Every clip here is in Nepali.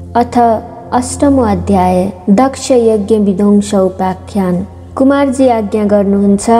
अथ अष्टमो अध्याय दक्ष यज्ञ विध्वंस उपाख्यान। कुमारजी आज्ञा गर्नुहुन्छ,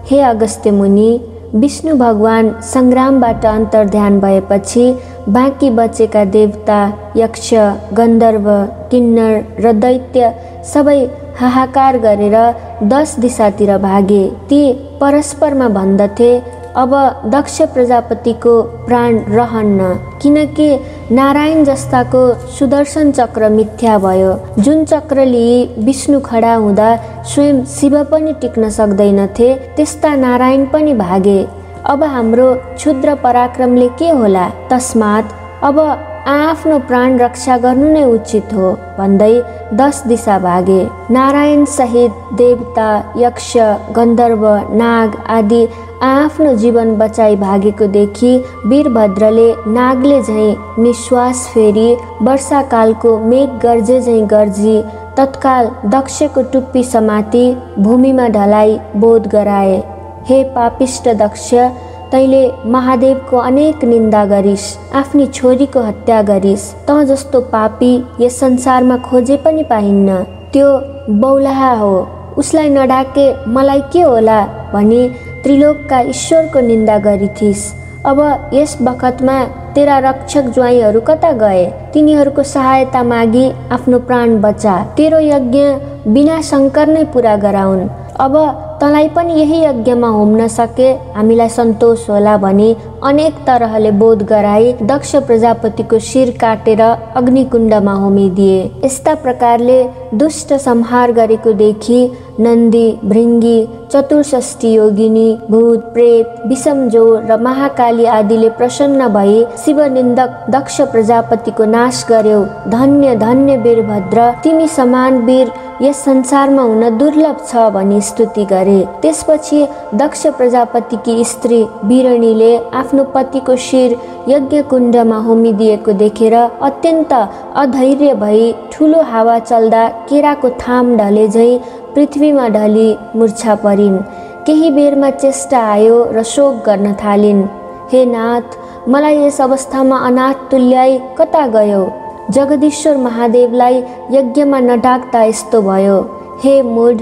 हे अगस्त्य मुनि, विष्णु भगवान सङ्ग्रामबाट अन्तर्ध्यान भएपछि बाँकी बचेका देवता, यक्ष, गन्धर्व, किन्नर र दैत्य सबै हाहाकार गरेर 10 दिशातिर भागे। ती परस्परमा भन्दथे, अब दक्ष प्रजापतिको प्राण रहन्न, किनकि नारायण जस्ताको सुदर्शन चक्र मिथ्या भयो। जुन चक्र लिई विष्णु खडा हुँदा स्वयं शिव पनि टिक्न सक्दैनथे, त्यस्ता नारायण पनि भागे। अब हाम्रो क्षुद्र पराक्रमले के होला? तस्मात् अब आफ्नो प्राण रक्षा गर्नु नै उचित हो भन्दै 10 दिशा भागे। नारायण सहित देवता, यक्ष, गन्धर्व, नाग आदि आफ्नो जीवन बचाई भागेको देखि वीरभद्रले नागले झैँ निश्वास फेरी वर्षाकालको मेघ गर्जे झैँ गर्जी तत्काल दक्षको टुप्पी समाती भूमिमा ढलाई बोध गराए। हे पापिष्ट दक्ष, तैले महादेवको अनेक निन्दा गरिस्, आफ्नी छोरीको हत्या गरिस्। तँ जस्तो पापी यस संसारमा खोजे पनि पाइन्न। त्यो बौलाहा हो, उसलाई नडाके मलाई के होला भनी त्रिलोकका ईश्वरको निन्दा गरिथिस्। अब यस बखतमा तेरा रक्षक ज्वाइँहरू कता गए? तिनीहरूको सहायता मागी आफ्नो प्राण बचा। तेरो यज्ञ बिना शङ्कर नै पुरा गराउन्। अब तँलाई पनि यही यज्ञमा होम्न सके हामीलाई सन्तोष होला भनी अनेक तरहले बोध गराई दक्ष प्रजापतिको शिर काटेर अग्निकुण्डमा होमिदिए। यस्ता प्रकारले दुष्ट संहार गरेको देखि नन्दी, भृङ्गी, चतुर्षष्ठी योगिनी, भूत, प्रेत, विषमजो र महाकाली आदिले प्रसन्न भई शिवनिन्दक दक्ष प्रजापतिको नाश गर्यौ। धन्य धन्य वीरभद्र, तिमी समान वीर यस संसारमा हुन दुर्लभ छ भनी स्तुति गरे। त्यसपछि दक्ष प्रजापतिकी स्त्री वीरणीले आफ्नो पतिको शिर यज्ञकुण्डमा होमिदिएको देखेर अत्यन्त अधैर्य भई ठुलो हावा चल्दा केराको थाम ढले झैँ पृथ्वीमा ढली मूर्छा परिन्। केही बेरमा चेष्टा आयो र शोक गर्न थालिन्। हे नाथ, मलाई यस अवस्थामा अनाथ तुल्याई कता गयो? जगदीश्वर महादेवलाई यज्ञमा नडाक्दा यस्तो भयो। हे मूढ,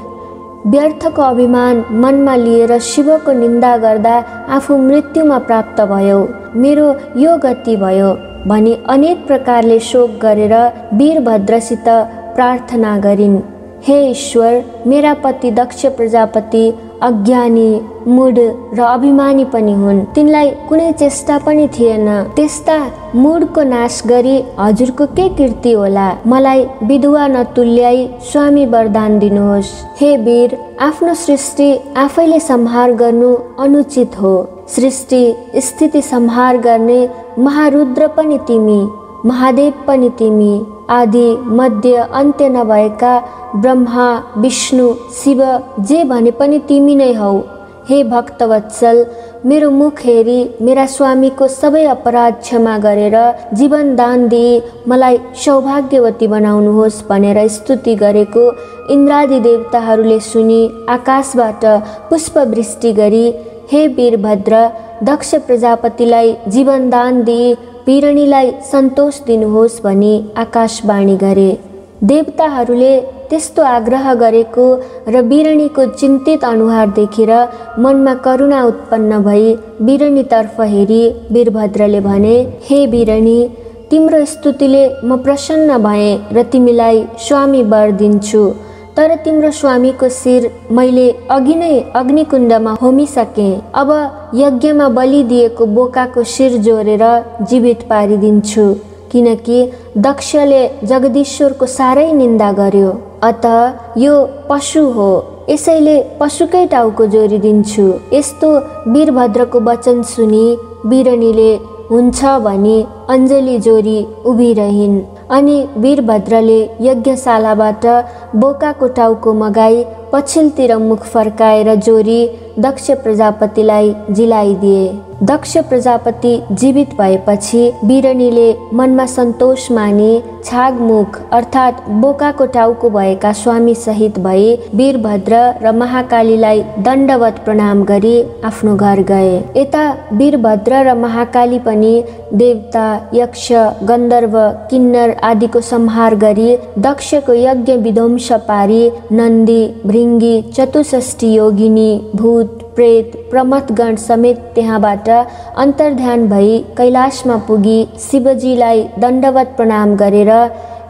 व्यर्थको अभिमान मनमा लिएर शिवको निन्दा गर्दा आफू मृत्युमा प्राप्त भयो। मेरो यो गति भयो भनी अनेक प्रकारले शोक गरेर वीरभद्रसित प्रार्थना गरिन्। हे ईश्वर, मेरा पति दक्ष प्रजापति अज्ञानी, मूढ र अभिमानी पनि हुन्। तिनलाई कुनै चेष्टा पनि थिएन। त्यस्ता मूढको नाश गरी हजुरको के कीर्ति होला? मलाई विधवा नतुल्याई स्वामी वरदान दिनुहोस्। हे वीर, आफ्नो सृष्टि आफैले संहार गर्नु अनुचित हो। सृष्टि स्थिति संहार गर्ने महारुद्र पनि तिमी, महादेव पनि तिमी, आदि मध्य अन्त्य नभएका ब्रह्मा, विष्णु, शिव जे भने पनि तिमी नै हौ। हे भक्तवत्सल, मेरो मुख हेरी मेरा स्वामीको सबै अपराध क्षमा गरेर जीवन दान दिई मलाई सौभाग्यवती बनाउनुहोस् भनेर स्तुति गरेको इन्द्रादि देवताहरूले सुनि आकाशबाट पुष्पवृष्टि गरी हे वीरभद्र, दक्ष प्रजापतिलाई जीवन दान दिई वीरणीलाई सन्तोष दिनुहोस् भनी आकाशवाणी गरे। देवताहरूले त्यस्तो आग्रह गरेको र वीरणीको चिन्तित अनुहार देखेर मनमा करुणा उत्पन्न भई वीरणीतर्फ हेरी वीरभद्रले भने, हे वीरणी, तिम्रो स्तुतिले म प्रसन्न भएँ र तिमीलाई स्वामी वर दिन्छु। तर तिम्रो स्वामीको शिर मैले अघि नै अग्निकुण्डमा होमिसकेँ। अब यज्ञमा बलि दिएको बोकाको शिर जोडेर जीवित पारिदिन्छु, किनकि दक्षले जगदीश्वरको साह्रै निन्दा गर्यो। अतः यो पशु हो, यसैले पशुकै टाउको जोडिदिन्छु। यस्तो वीरभद्रको वचन सुनि वीरणीले हुन्छ भनी अञ्जली जोरी उभिरहिन्। अनि वीरभद्रले यज्ञशालाबाट बोकाको टाउको मगाई पछिल्तिर मुख फर्काएर जोरी दक्ष प्रजापतिलाई जिलाइदिए। दक्ष प्रजापति जीवित भएपछि बिरनीले मनमा सन्तोष मानी छागमुख अर्थात् बोकाको टाउको भएका स्वामी सहित भई वीरभद्र र महाकालीलाई दण्डवत प्रणाम गरी आफ्नो घर गए। यता वीरभद्र र महाकाली पनि देवता, यक्ष, गन्धर्व, किन्नर आदिको संहार गरी दक्षको यज्ञ विध्वंस पारी नन्दी, भृङ्गी, चतुष्षष्ठी योगिनी, भूत, प्रेत, प्रमथगण समेत त्यहाँबाट अन्तर्ध्यान भई कैलाशमा पुगी शिवजीलाई दण्डवत प्रणाम गरेर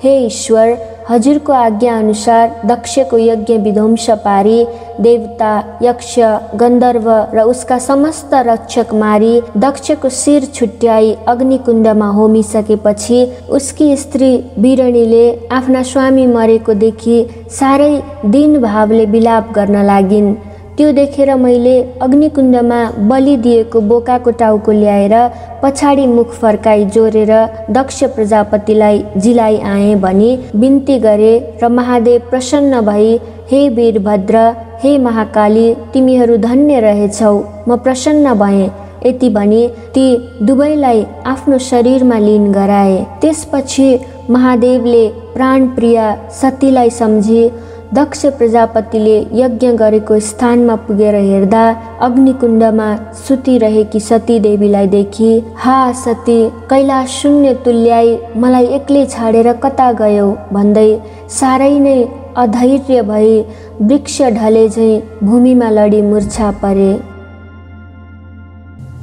हे ईश्वर, हजुरको आज्ञा अनुसार दक्षको यज्ञ विध्वंस पारी देवता, यक्ष, गन्धर्व र उसका समस्त रक्षक मारी दक्षको शिर छुट्याई अग्निकुण्डमा होमिसकेपछि उसकी स्त्री बिरणीले आफ्ना स्वामी मरेको देखि साह्रै दीन भावले विलाप गर्न लागिन्। त्यो देखेर मैले अग्निकुण्डमा बलि दिएको बोकाको टाउको ल्याएर पछाडि मुख फर्काई जोरेर दक्ष प्रजापतिलाई जिलाई आएँ भनी बिन्ती गरे र महादेव प्रसन्न भई हे वीरभद्र, हे महाकाली, तिमीहरू धन्य रहेछौ, म प्रसन्न भएँ यति भनी ती दुवैलाई आफ्नो शरीरमा लीन गराए। त्यसपछि महादेवले प्राणप्रिय सतीलाई सम्झी दक्ष प्रजापतिले यज्ञ गरेको स्थानमा पुगेर हेर्दा अग्निकुण्डमा सुतिरहेकी सती देवीलाई देखी हा सती, कैलाश शून्य तुल्याई मलाई एक्लै छाडेर कता गयौ भन्दै साह्रै नै अधैर्य भई वृक्ष ढले झैँ भूमिमा लडी मूर्छा परे।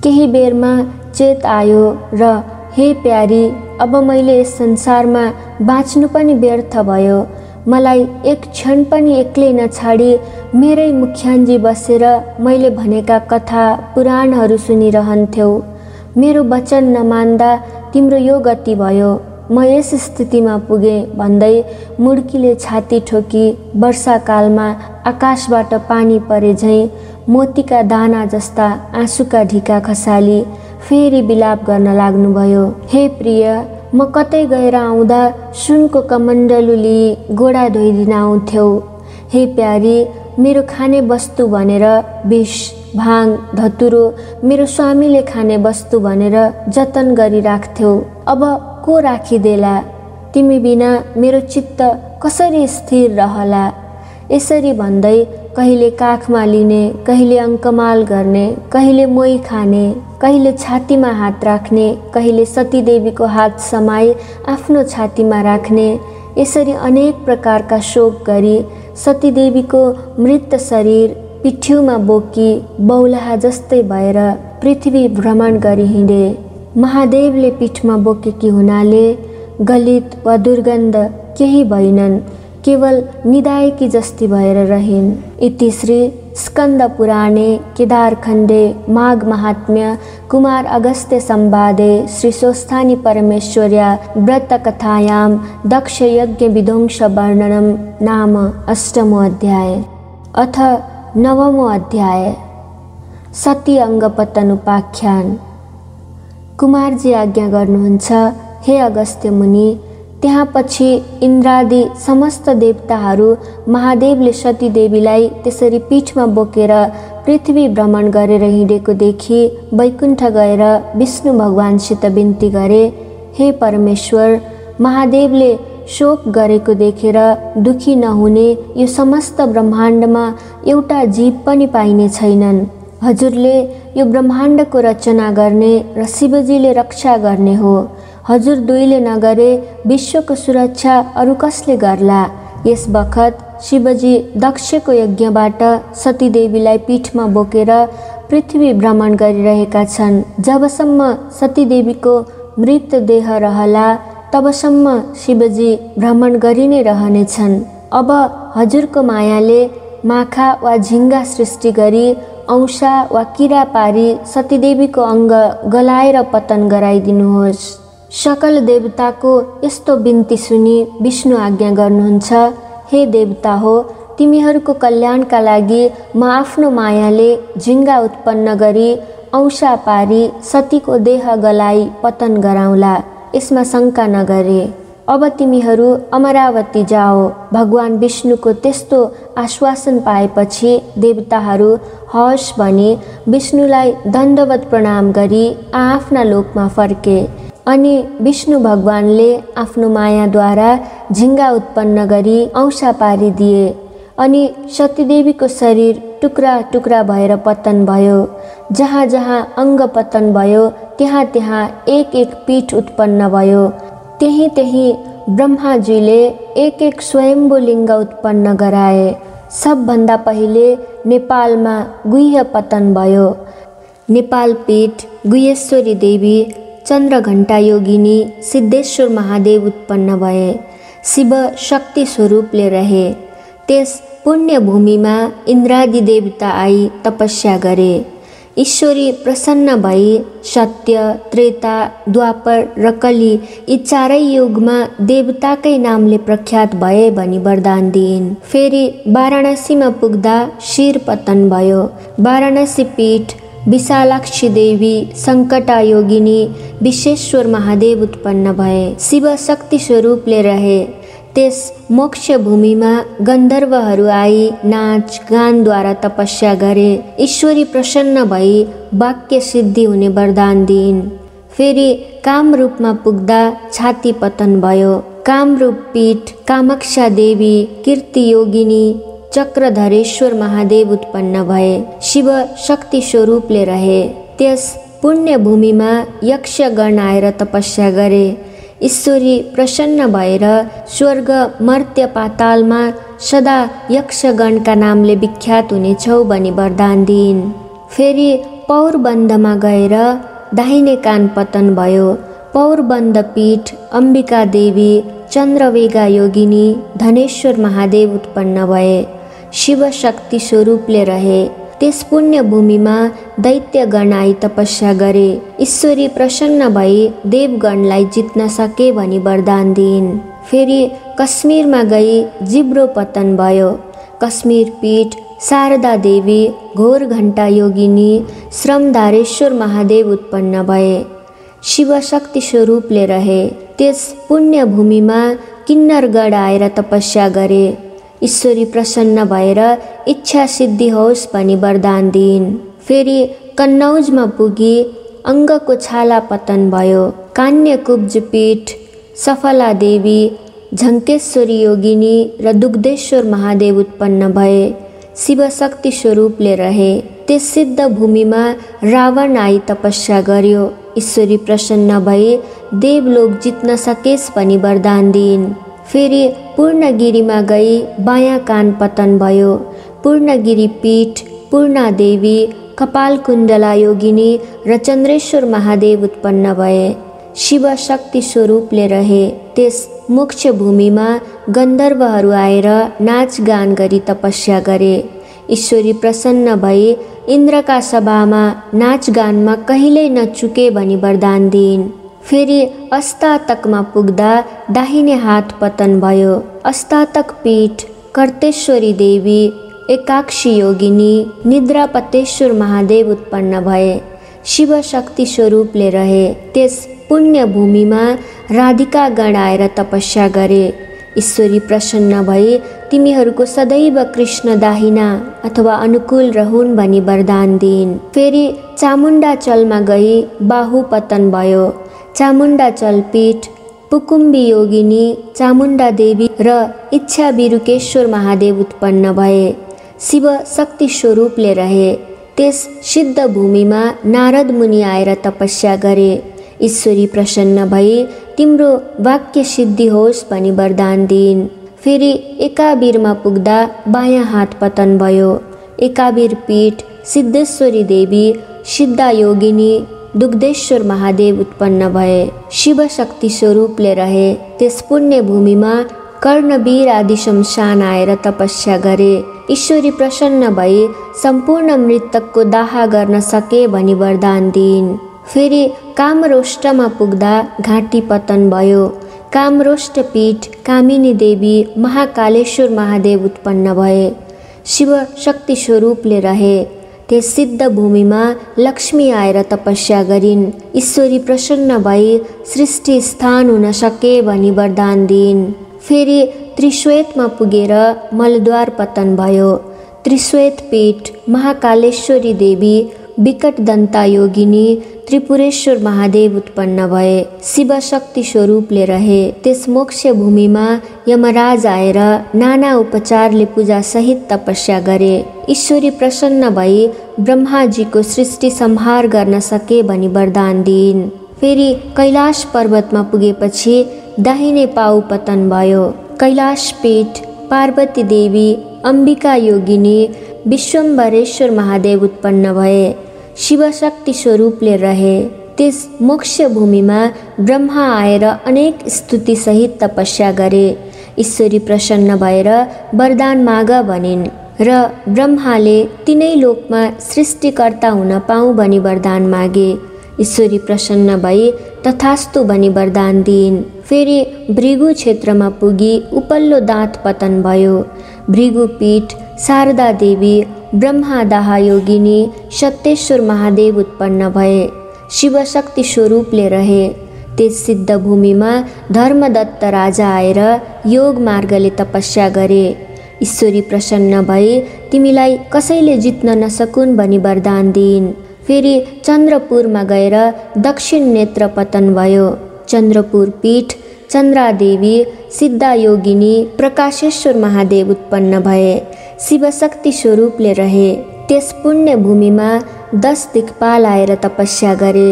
केही बेरमा चेत आयो र हे प्यारी, अब मैले यस संसारमा बाँच्नु पनि व्यर्थ भयो, मलाई एक क्षण पनि एक्लै नछाडी मेरै मुख्यान्जी बसेर मैले भनेका कथा पुराणहरू सुनिरहन्थ्यौ। मेरो वचन नमान्दा तिम्रो यो गति भयो, म यस स्थितिमा पुगेँ भन्दै मुड्कीले छाती ठोकी वर्षाकालमा आकाशबाट पानी परे झैँ मोतीका दाना जस्ता आँसुका ढिका खसाली फेरि विलाप गर्न लाग्नुभयो। हे प्रिय, म कतै गएर आउँदा सुनको कमण्डलु लिई गोडा धोइदिन आउँथ्यौ। हे प्यारी, मेरो खाने वस्तु भनेर विष, भाङ, धतुरो मेरो स्वामीले खाने वस्तु भनेर जतन गरी राख्थ्यौ, अब को राखिदेला? तिमी बिना मेरो चित्त कसरी स्थिर रहला? यसरी भन्दै कहिले काखमा लिने, कहिले अङ्कमाल गर्ने, कहिले मोही खाने, कहिले छातीमा हात राख्ने, कहिले सतीदेवीको हात समाई आफ्नो छातीमा राख्ने, यसरी अनेक प्रकारका शोक गरी सतीदेवीको मृत शरीर पिठ्यूमा बोकी बौलाहा जस्तै भएर पृथ्वी भ्रमण गरी हिँडे। महादेवले पीठमा बोकेकी हुनाले गलित वा दुर्गन्ध केही भइनन्, केवल निदायकी जस्ती भएर रहिन्। इति श्री स्कन्द पुराणे केदारखण्डे माघ महात्म्य कुमार अगस्त्य संवादे श्री स्वस्थानी परमेश्वर्या व्रतकथायां दक्ष यज्ञ विध्वंस वर्णनम नाम अष्टमो अध्याय। अथ नवमो अध्याय। सती अङ्गपतन उपाख्यान। कुमारजी आज्ञा गर्नुहुन्छ, हे अगस्त्य मुनि, त्यहाँ पछि इन्द्रादि समस्त देवताहरू महादेवले सतीदेवीलाई त्यसरी पीठमा बोकेर पृथ्वी भ्रमण गरेर हिँडेको देखि वैकुण्ठ गएर विष्णु भगवानसित बिन्ती गरे, हे परमेश्वर, महादेवले शोक गरेको देखेर दुखी नहुने यो समस्त ब्रह्माण्डमा एउटा जीव पनि पाइने छैनन्। हजुरले यो ब्रह्माण्डको रचना गर्ने र शिवजीले रक्षा गर्ने हो। हजुर दुईले नगरे विश्वको सुरक्षा अरू कसले गर्ला? यस बखत शिवजी दक्षको यज्ञबाट सतीदेवीलाई पीठमा बोकेर पृथ्वी भ्रमण गरिरहेका छन्। जबसम्म सतीदेवीको मृत देह रहला तबसम्म शिवजी भ्रमण गरि नै रहनेछन्। अब हजुरको मायाले माखा वा झिङ्गा सृष्टि गरी औँसा वा किरा पारी सतीदेवीको अङ्ग गलाएर पतन गराइदिनुहोस्। सकल देवताको यस्तो बिन्ती सुनि विष्णु आज्ञा गर्नुहुन्छ, हे देवता हो, तिमीहरूको कल्याणका लागि म आफ्नो मायाले झिङ्गा उत्पन्न गरी औँसा पारी सतीको देह गलाई पतन गराउँला, यसमा शङ्का नगरे। अब तिमीहरू अमरावती जाओ। भगवान विष्णुको त्यस्तो आश्वासन पाएपछि देवताहरू हवस् भनी विष्णुलाई दण्डवत प्रणाम गरी आफ्ना लोकमा फर्के। अनि विष्णु भगवानले आफ्नो मायाद्वारा झिङ्गा उत्पन्न गरी औँसा पारिदिए। अनि सतीदेवीको शरीर टुक्रा टुक्रा भएर पतन भयो। जहाँ जहाँ अङ्ग पतन भयो त्यहाँ त्यहाँ एक एक पीठ उत्पन्न भयो। त्यही त्यही ब्रह्माजीले एक एक स्वयम्भू लिङ्ग उत्पन्न गराए। सबभन्दा पहिले नेपालमा गुह्य पतन भयो। नेपाल पीठ गुह्येश्वरी देवी, चन्द्रघण्टा योगिनी, सिद्धेश्वर महादेव उत्पन्न भए। शिव शक्ति स्वरूपले रहे। त्यस पुण्यभूमिमा इन्द्रादि देवता आई तपस्या गरे। ईश्वरी प्रसन्न भई सत्य, त्रेता, द्वापर र कली यी चारै युगमा देवताकै नामले प्रख्यात भए भनी वरदान दिइन्। फेरि वाराणसीमा पुग्दा शिर पतन भयो। वाराणसी पीठ विशालाक्षी देवी, सङ्कटा योगिनी, विश्वेश्वर महादेव उत्पन्न भए। शिव शक्ति स्वरूपले रहे। त्यस मोक्ष भूमिमा गन्धर्वहरू आई नाच गानद्वारा तपस्या गरे। ईश्वरी प्रसन्न भई वाक्य सिद्धि हुने वरदान दिइन्। फेरि कामरूपमा पुग्दा छाती पतन भयो। कामरूप पीठ कामाक्षा देवी, कीर्ति योगिनी, चक्रधरेश्वर महादेव उत्पन्न भए। शिव शक्ति स्वरूपले रहे। त्यस पुण्य भूमिमा यक्षगण आएर तपस्या गरे। ईश्वरी प्रसन्न भएर स्वर्ग मर्त्य पातालमा सदा यक्षगणका नामले विख्यात हुनेछौ भनी वरदान दिइन्। फेरि पौरबन्दमा गएर दाहिने कान पतन भयो। पौरबन्द पीठ अम्बिका देवी, चन्द्रवेगा योगिनी, धनेश्वर महादेव उत्पन्न भए। शिव शक्ति स्वरूपले रहे। त्यस पुण्य भूमिमा दैत्यगण आई तपस्या गरे। ईश्वरी प्रसन्न भई देवगणलाई जित्न सके भनी वरदान दिइन्। फेरि कश्मीरमा गई जिब्रो पतन भयो। कश्मीर पीठ शारदा देवी, घोर घण्टा योगिनी, श्रमधारेश्वर महादेव उत्पन्न भए। शिव शक्ति स्वरूपले रहे। त्यस पुण्य भूमिमा किन्नरगण आएर तपस्या गरे। ईश्वरी प्रसन्न भएर इच्छा सिद्धि होस् भनी वरदान दिइन्। फेरि कन्नौजमा पुगी अङ्गको छाला पतन भयो। कान्यकुब्ज पीठ सफला देवी, झङ्केश्वरी योगिनी र दुग्धेश्वर महादेव उत्पन्न भए। शिव शक्ति स्वरूपले रहे। त्यस सिद्ध भूमिमा रावण आई तपस्या गर्यो। ईश्वरी प्रसन्न भई देवलोक जित्न सकेस् भनी वरदान दिइन्। फेरि पूर्णगिरीमा गई बायाँ कान पतन भयो। पूर्णगिरी पीठ पूर्णा देवी, कपालकुण्डला योगिनी र चन्द्रेश्वर महादेव उत्पन्न भए। शिव शक्ति स्वरूपले रहे। त्यस मोक्ष भूमिमा गन्धर्वहरू आएर नाचगान गरी तपस्या गरे। ईश्वरी प्रसन्न भई इन्द्रका सभामा नाचगानमा कहिल्यै नचुके भनी वरदान दिइन्। फेरि अस्तातकमा पुग्दा दाहिने हात पतन भयो। अस्तातक पीठ कर्तेश्वरी देवी, एकाक्षी योगिनी, निद्रापतेश्वर महादेव उत्पन्न भए। शिव शक्ति स्वरूपले रहे। त्यस पुण्य भूमिमा राधिका गण आएर तपस्या गरे। ईश्वरी प्रसन्न भई तिमीहरूको सदैव कृष्ण दाहिना अथवा अनुकूल रहून् भनी वरदान दिइन्। फेरि चामुण्डाचलमा गई बाहु पतन भयो। चामुण्डाचल पीठ पुकुम्बी योगिनी, चामुण्डा देवी र इच्छा बिरुकेश्वर महादेव उत्पन्न भए। शिव शक्ति स्वरूपले रहे। त्यस सिद्ध भूमिमा नारद मुनि आएर तपस्या गरे। ईश्वरी प्रसन्न भई तिम्रो वाक्य सिद्धि होस् भनी वरदान दिइन्। फेरि एकाबिरमा पुग्दा बायाँ हात पतन भयो। एकाबिर पीठ सिद्धेश्वरी देवी, सिद्धा योगिनी, दुग्धेश्वर महादेव उत्पन्न भए। शिव शक्ति स्वरूपले रहे। त्यस पुण्य भूमिमा कर्णवीर आदि शमशान आएर तपस्या गरे। ईश्वरी प्रसन्न भई सम्पूर्ण मृतकको दाह गर्न सके भनी वरदान दिइन्। फेरि कामरोष्टमा पुग्दा घाँटी पतन भयो। कामरोष्ट पीठ कामिनी देवी, महाकालेश्वर महादेव उत्पन्न भए। शिव शक्ति स्वरूपले रहे। त्यस सिद्ध भूमिमा लक्ष्मी आएर तपस्या गरिन्। ईश्वरी प्रसन्न भई सृष्टि स्थान हुन सके भनी वरदान दिइन्। फेरि त्रिश्वेतमा पुगेर मलद्वार पतन भयो। त्रिश्वेत पीठ महाकालेश्वरी देवी, विकट दन्ता योगिनी, त्रिपुरेश्वर महादेव उत्पन्न भए। शिव शक्ति स्वरूपले रहे। त्यस मोक्ष भूमिमा यमराज आएर नाना उपचारले पूजा सहित तपस्या गरे। ईश्वरी प्रसन्न भई ब्रह्माजीको सृष्टि संहार गर्न सके भनी वरदान दिइन्। फेरि कैलाश पर्वतमा पुगेपछि दाहिने पाउ पतन भयो। कैलाश पीठ पार्वती देवी, अम्बिका योगिनी, विश्वम्भरेश्वर महादेव उत्पन्न भए। शिवशक्ति स्वरूपले रहे। त्यस मोक्ष भूमिमा ब्रह्मा आएर अनेक स्तुति सहित तपस्या गरे। ईश्वरी प्रसन्न भएर वरदान माग भनिन् र ब्रह्माले तिनै लोकमा सृष्टिकर्ता हुन पाऊँ भनी वरदान मागे। ईश्वरी प्रसन्न भई तथास्तु भनी वरदान दिइन्। फेरि भृगु क्षेत्रमा पुगी उपल्लो दाँत पतन भयो। भृगु पीठ शारदा देवी, ब्रह्मादाह योगिनी, सत्येश्वर महादेव उत्पन्न भए। शिवशक्ति स्वरूपले रहे। त्यस सिद्ध भूमिमा धर्मदत्त राजा आएर योग मार्गले तपस्या गरे। ईश्वरी प्रसन्न भई तिमीलाई कसैले जित्न नसकुन् भनी वरदान दिइन्। फेरि चन्द्रपुरमा गएर दक्षिण नेत्र पतन भयो। चन्द्रपुर पीठ चन्द्रादेवी, सिद्धा योगिनी, प्रकाशेश्वर महादेव उत्पन्न भए। शिवशक्ति स्वरूपले रहे। त्यस पुण्य भूमिमा 10 दिक्पाल आएर तपस्या गरे।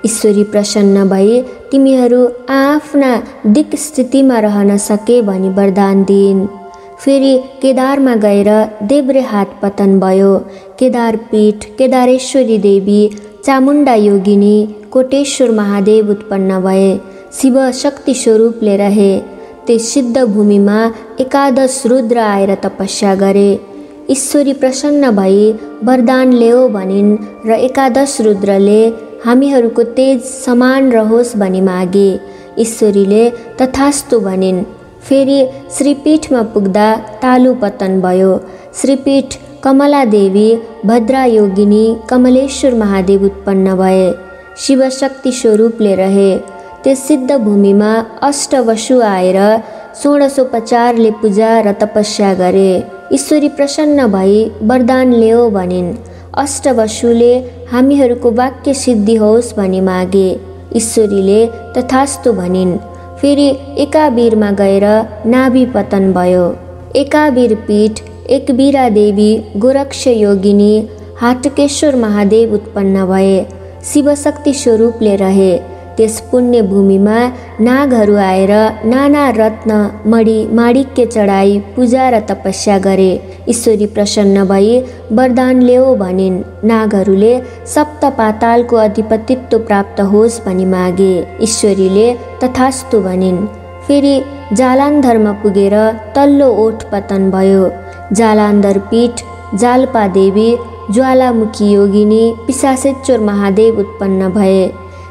ईश्वरी प्रसन्न भई तिमीहरू आफ्ना दिक् स्थितिमा रहन सके भनी वरदान दिइन्। फेरि केदारमा गएर देब्रे हात पतन भयो। केदार पीठ केदारेश्वरी देवी, चामुण्डा योगिनी, कोटेश्वर महादेव उत्पन्न भए। शिव शक्ति स्वरूपले रहे। त्यस सिद्ध भूमिमा 11 रुद्र आएर तपस्या गरे। ईश्वरी प्रसन्न भई वरदान ल्याऊ भनिन् र 11 रुद्रले हामीहरूको तेज समान रहोस् भनी मागे। ईश्वरीले तथास्तु भनिन्। फेरि श्रीपीठमा पुग्दा तालु पतन भयो। श्रीपीठ कमला देवी, भद्रा योगिनी, कमलेश्वर महादेव उत्पन्न भए। शिवशक्ति स्वरूपले रहे। त्यस सिद्ध भूमिमा अष्टवसु आएर 16उपचारले पूजा र तपस्या गरे। ईश्वरी प्रसन्न भई वरदान ल्याऊ भनिन्। अष्टवसुले हामीहरूको वाक्य सिद्धि होस् भनी मागे। ईश्वरीले तथास्तु भनिन्। फेरि एकाबीरमा गएर नाभि पतन भयो। एकाबीर पीठ एकबीरा देवी, गोरक्ष योगिनी, हाटकेश्वर महादेव उत्पन्न भए। शिवशक्ति स्वरूपले रहे। त्यस पुण्य भूमिमा नागहरू आएर नाना रत्न मणि माणिक्य चढाई पूजा र तपस्या गरे। ईश्वरी प्रसन्न भई वरदान ल्याऊ भनिन्। नागहरूले सप्त पातालको अधिपतित्व प्राप्त होस् भनी मागे। ईश्वरीले तथास्तु भनिन्। फेरि जालान्धरमा पुगेर तल्लो ओठ पतन भयो। जालान्धर पीठ जालपा देवी, ज्वालामुखी योगिनी, पिशाचेश्वर महादेव उत्पन्न भए।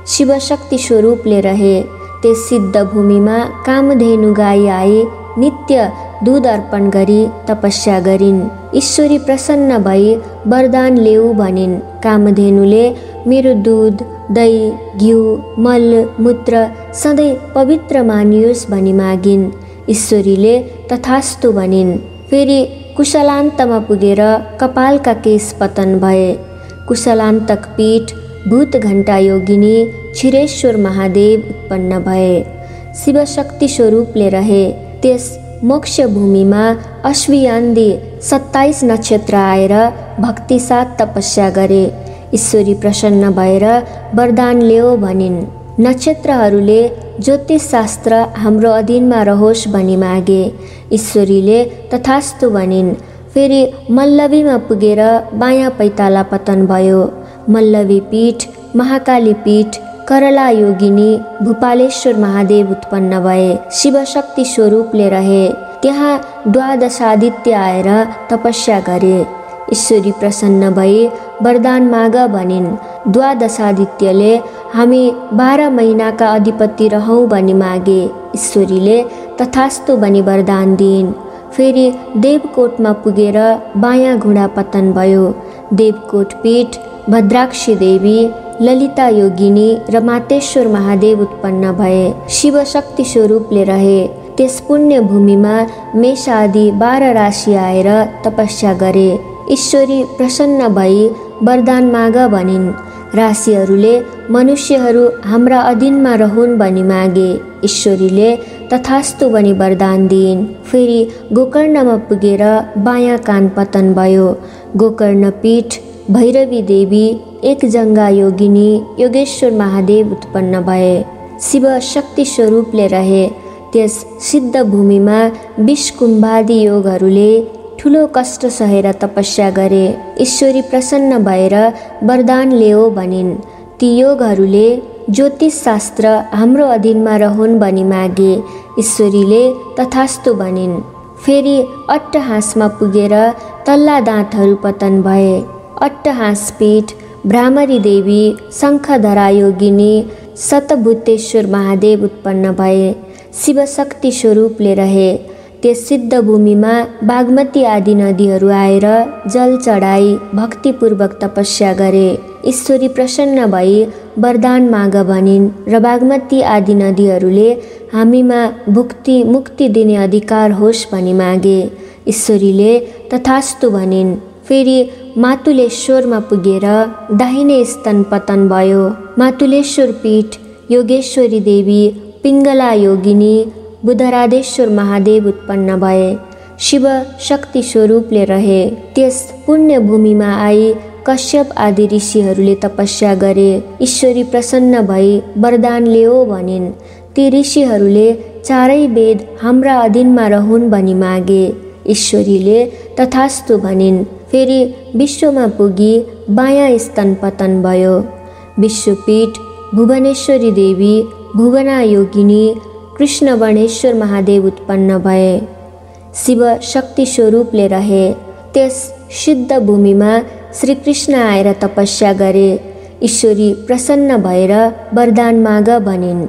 शिवशक्ति स्वरूपले रहे। त्यस सिद्ध भूमिमा कामधेनु गाई आई नित्य दूध अर्पण गरी तपस्या गरिन्। ईश्वरी प्रसन्न भई वरदान ल्याऊ भनिन्। कामधेनुले मेरो दूध, दही, घिउ, मल, मूत्र सधैँ पवित्र मानियोस् भनी मागिन्। ईश्वरीले तथास्तु भनिन्। फेरि कुशलान्तमा पुगेर कपालका केश पतन भए। कुशलान्तक पीठ भूत घण्टा योगिनी, क्षीरेश्वर महादेव उत्पन्न भए। शिवशक्ति स्वरूपले रहे। त्यस मोक्ष भूमिमा अश्वियान्दी 27 नक्षत्र आएर भक्ति साथ तपस्या गरे। ईश्वरी प्रसन्न भएर वरदान ल्याऊ भनिन्। नक्षत्रहरूले ज्योतिष शास्त्र हाम्रो अधीनमा रहोस् भनी मागे। ईश्वरीले तथास्तु भनिन्। फेरि मल्लवीमा पुगेर बायाँ पैताला पतन भयो। मल्लवी पीठ महाकाली पीठ करला योगिनी, भूपालेश्वर महादेव उत्पन्न भए। शिवशक्ति स्वरूपले रहे। त्यहाँ द्वादशादित्य आएर तपस्या गरे। ईश्वरी प्रसन्न भई वरदान माग भनिन्। द्वादशादित्यले हामी 12 महिनाका अधिपति रहौँ भनी मागे। ईश्वरीले तथास्तु भनी वरदान दिइन्। फेरि देवकोटमा पुगेर बायाँ घुँडा पतन भयो। देवकोट पीठ, भद्राक्षी देवी, ललिता योगिनी र मातेश्वर महादेव उत्पन्न भए। शिव शक्ति स्वरूपले रहे। त्यस पुण्य भूमिमा मेष आदि 12 राशि आएर तपस्या गरे। ईश्वरी प्रसन्न भई वरदान माग भनिन्। राशिहरूले मनुष्यहरू हाम्रा अधीनमा रहून् भनी मागे। ईश्वरीले तथास्तु भनी वरदान दिइन्। फेरि गोकर्णमा पुगेर बायाँ कान पतन भयो। गोकर्ण पीठ, भैरवी देवी, एकजङ्गा योगिनी, योगेश्वर महादेव उत्पन्न भए। शिव शक्ति स्वरूपले रहे। त्यस सिद्ध भूमिमा 20 कुम्भादि योगहरूले ठुलो कष्ट सहेर तपस्या गरे। ईश्वरी प्रसन्न भएर वरदान ल्याओ भनिन्। ती योगहरूले ज्योतिष शास्त्र हाम्रो अधीनमा रहून् भनी मागे। ईश्वरीले तथास्तु भनिन्। फेरि अट्टहासमा पुगेर तल्ला दाँतहरू पतन भए। अट्टहास पीठ, भ्रामरी देवी, शङ्खधरा योगिनी, शतभूतेश्वर महादेव उत्पन्न भए। शिव शक्ति स्वरूपले रहे। त्यस सिद्ध भूमिमा बागमती आदि नदीहरू आएर जल चढाई भक्तिपूर्वक तपस्या गरे। ईश्वरी प्रसन्न भई वरदान माग भनिन् र बागमती आदि नदीहरूले हामीमा भुक्ति मुक्ति दिने अधिकार होस् भनी मागे। ईश्वरीले तथास्तु भनिन्। फेरि मातुलेश्वरमा पुगेर दाहिने स्तन पतन भयो। मातुलेश्वर पीठ, योगेश्वरी देवी, पिङ्गला योगिनी, बुधराधेश्वर महादेव उत्पन्न भए। शिव शक्ति स्वरूपले रहे। त्यस पुण्य भूमिमा आई कश्यप आदि ऋषिहरूले तपस्या गरे। ईश्वरी प्रसन्न भई वरदान ल्याओ भनिन्। ती ऋषिहरूले चारै वेद हाम्रा अधीनमा रहून् भनी मागे। ईश्वरीले तथास्तु भनिन्। फेरि विश्वमा पुगी बायाँ स्तन पतन भयो। विश्वपीठ, भुवनेश्वरी देवी, भुवना योगिनी, कृष्णवर्णेश्वर महादेव उत्पन्न भए। शिव शक्ति स्वरूपले रहे। त्यस सिद्ध भूमिमा श्रीकृष्ण आएर तपस्या गरे। ईश्वरी प्रसन्न भएर वरदान माग भनिन्।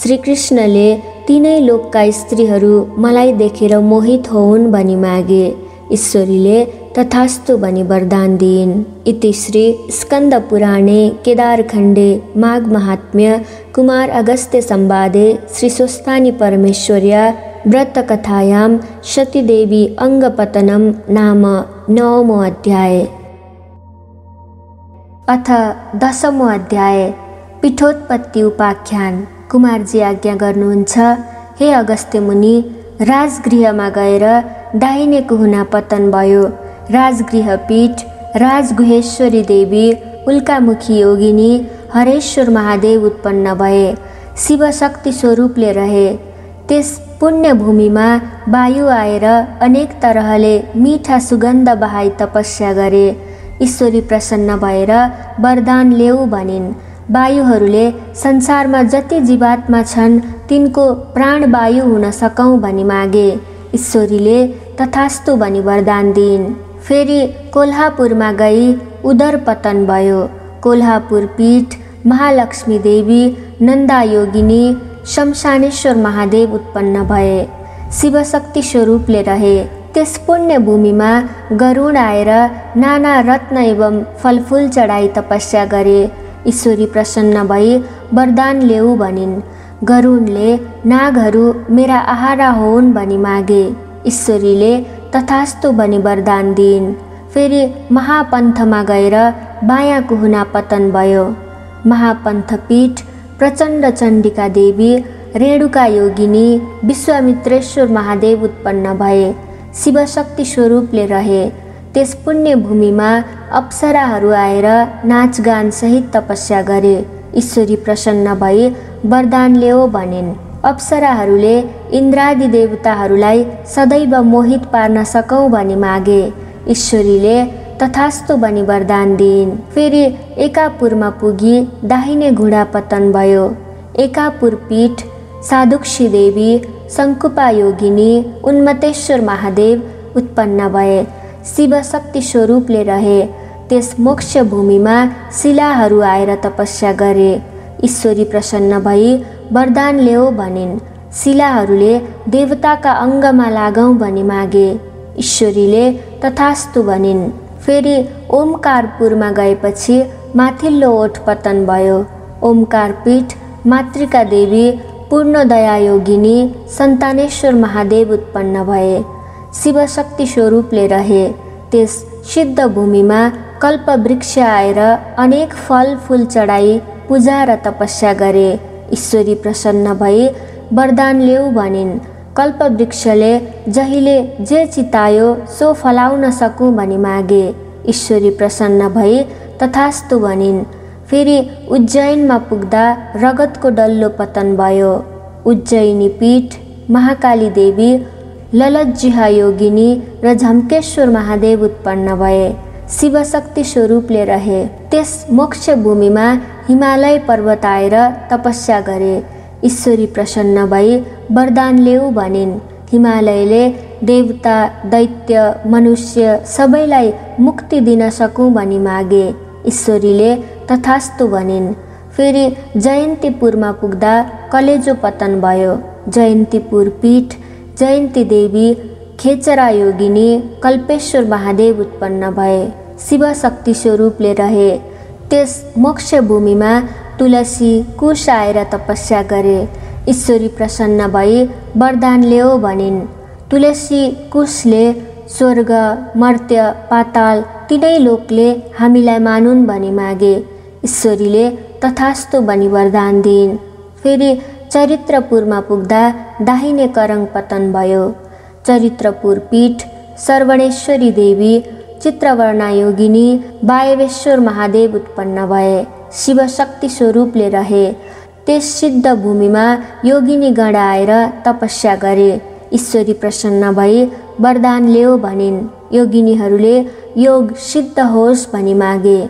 श्रीकृष्णले तीनै लोकका स्त्रीहरू मलाई देखेर मोहित होउन् भनी मागे। ईश्वरीले तथास्तु भनी वरदान दिइन्। इति श्री स्कन्द पुराणे केदारखण्डे माघ महात्म्य कुमार अगस्त्य संवादे श्री स्वस्थानी परमेश्वर्या व्रतकथायां सतीदेवी अङ्गपतनं नाम 9मो अध्याय। अथ 10मो अध्याय। पीठोत्पत्ति उपाख्यान। कुमारजी आज्ञा गर्नुहुन्छ, हे अगस्त्य मुनि, राजगृहमा गएर दाहिने कुहुना पतन भयो। राजगृह पीठ, राजगुहेश्वरी देवी, उल्कामुखी योगिनी, हरेश्वर महादेव उत्पन्न भए। शिव शक्ति स्वरूपले रहे। त्यस पुण्य भूमिमा वायु आएर अनेक तरहले मिठा सुगन्ध बहाई तपस्या गरे। ईश्वरी प्रसन्न भएर वरदान ल्याऊ भनिन्। वायुहरूले संसारमा जति जीवात्मा छन् तिनको प्राणवायु हुन सकौँ भनी मागे। ईश्वरीले तथास्तु भनी वरदान दिइन्। फेरि कोल्हापुरमा गई उदर पतन भयो। कोल्हापुर पीठ, महालक्ष्मी देवी, नन्दा योगिनी, शमशानेश्वर महादेव उत्पन्न भए। शिव शक्ति स्वरूपले रहे। त्यस पुण्य भूमिमा गरुड आएर नाना रत्न एवं फलफुल चढाई तपस्या गरे। ईश्वरी प्रसन्न भई वरदान ल्याऊ भनिन्। गरुडले नागहरू मेरा आहारा होउन् भनी मागे। ईश्वरीले तथास्तु भनी वरदान दिइन्। फेरि महापन्थमा गएर बायाँ कुहुना पतन भयो। महापन्थ पीठ, प्रचण्ड चण्डिका देवी, रेणुका योगिनी, विश्वामित्रेश्वर महादेव उत्पन्न भए। शिव शक्ति स्वरूपले रहे। त्यस पुण्य भूमिमा अप्सराहरू आएर नाचगान सहित तपस्या गरे। ईश्वरी प्रसन्न भई वरदान ल्याओ भनिन्। अप्सराहरूले इन्द्रादि देवताहरूलाई सदैव मोहित पार्न सकौँ भनी मागे। ईश्वरीले तथास्तु भनी वरदान दिइन्। फेरि एकापुरमा पुगी दाहिने घुँडा पतन भयो। एकापुर पीठ, साधुक्षी देवी, शङ्कुपा योगिनी, उन्मतेश्वर महादेव उत्पन्न भए। शिव शक्ति स्वरूपले रहे। त्यस मोक्ष भूमिमा शिलाहरू आएर तपस्या गरे। ईश्वरी प्रसन्न भई वरदान ल्याओ भनिन्। शिलाहरूले देवताका अङ्गमा लागौँ भनी मागे। ईश्वरीले तथास्तु भनिन्। फेरि ओमकारपुरमा गएपछि माथिल्लो ओठ पतन भयो। ओमकारपीठ मातृका देवी पूर्णदया योगिनी सन्तानेश्वर महादेव उत्पन्न भए। शिवशक्ति स्वरूपले रहे। त्यस सिद्ध भूमिमा कल्पवृक्ष आएर अनेक फल फूल चढाई पूजा र तपस्या गरे। ईश्वरी प्रसन्न भई वरदान ल्याऊ भनिन्। कल्पवृक्षले जहिले जे चितायो सो फलाउन सकूँ भनी मागे। ईश्वरी प्रसन्न भई तथास्तु भनिन्। फेरि उज्जैनमा पुग्दा रगतको डल्लो पतन भयो। उज्जैनी पीठ महाकाली देवी ललतजिहा योगिनी र झम्केश्वर महादेव उत्पन्न भए। शिवशक्ति स्वरूपले रहे। त्यस मोक्ष भूमिमा हिमालय पर्वत आएर तपस्या गरे। ईश्वरी प्रसन्न भई वरदान ल्याऊ भनिन्। हिमालयले देवता दैत्य मनुष्य सबैलाई मुक्ति दिन सकूँ भनी मागे। ईश्वरीले तथास्तु भनिन्। फेरि जयन्तीपुरमा पुग्दा कलेजो पतन भयो। जयन्तीपुर पीठ जयन्ती देवी खेचरा योगिनी कल्पेश्वर महादेव उत्पन्न भए। शिवशक्ति स्वरूपले रहे। त्यस मोक्ष भूमिमा तुलसी कुश आएर तपस्या गरे। ईश्वरी प्रसन्न भई वरदान ल्याऊ भनिन्। तुलसी कुशले स्वर्ग मर्त्य पाताल तीनै लोकले हामीलाई मानुन् भनी मागे। ईश्वरीले तथास्तु भनी वरदान दिइन्। फेरि चरित्रपुरमा पुग्दा दाहिने करङ पतन भयो। चरित्रपुर पीठ सर्वणेश्वरी देवी चित्रवर्णा योगिनी वायवेश्वर महादेव उत्पन्न भए। शिवशक्ति स्वरूपले रहे। त्यस सिद्ध भूमिमा योगिनी गण आएर तपस्या गरे। ईश्वरी प्रसन्न भई वरदान ल्याऊ भनिन्। योगिनीहरूले योग सिद्ध होस् भनी मागे।